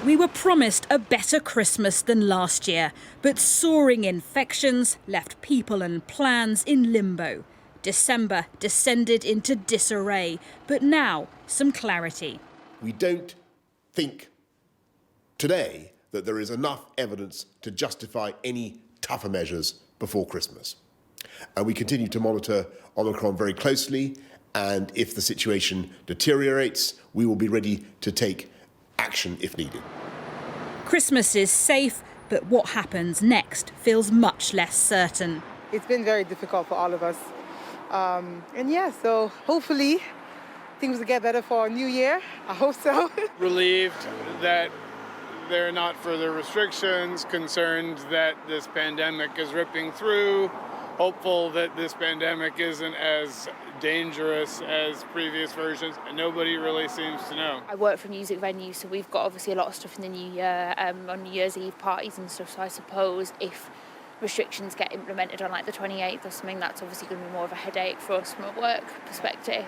We were promised a better Christmas than last year, but soaring infections left people and plans in limbo. December descended into disarray, but now some clarity. We don't think today that there is enough evidence to justify any tougher measures before Christmas. And we continue to monitor Omicron very closely, and if the situation deteriorates, we will be ready to take action if needed. Christmas is safe, but what happens next feels much less certain. It's been very difficult for all of us. So hopefully things will get better for New Year. I hope so. Relieved that there are not further restrictions, concerned that this pandemic is ripping through, hopeful that this pandemic isn't as dangerous as previous versions. Nobody really seems to know. I work for music venues, so we've got obviously a lot of stuff in the new year, on New Year's Eve parties and stuff, so I suppose if restrictions get implemented on like the 28th or something, that's obviously going to be more of a headache for us from a work perspective.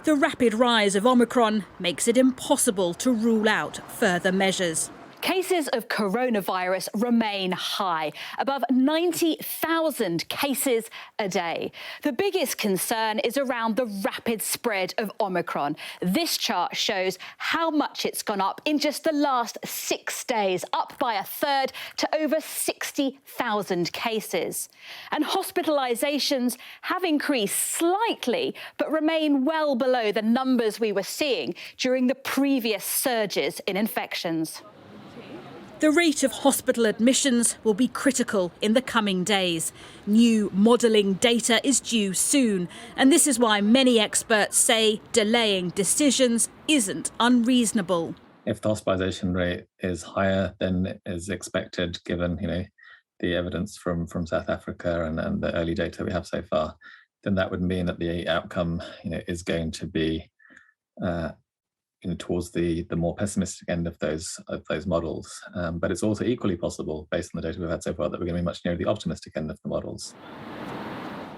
The rapid rise of Omicron makes it impossible to rule out further measures. Cases of coronavirus remain high, above 90,000 cases a day. The biggest concern is around the rapid spread of Omicron. This chart shows how much it's gone up in just the last 6 days, up by a third to over 60,000 cases. And hospitalisations have increased slightly, but remain well below the numbers we were seeing during the previous surges in infections. The rate of hospital admissions will be critical in the coming days. New modelling data is due soon, and this is why many experts say delaying decisions isn't unreasonable. If the hospitalisation rate is higher than is expected, given the evidence from South Africa and the early data we have so far, then that would mean that the outcome is going to be towards the more pessimistic end of those models. But it's also equally possible, based on the data we've had so far, that we're going to be much nearer the optimistic end of the models.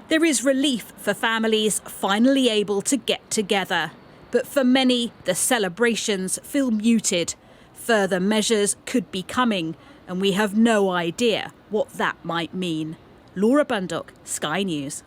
There is relief for families finally able to get together. But for many, the celebrations feel muted. Further measures could be coming, and we have no idea what that might mean. Laura Bundock, Sky News.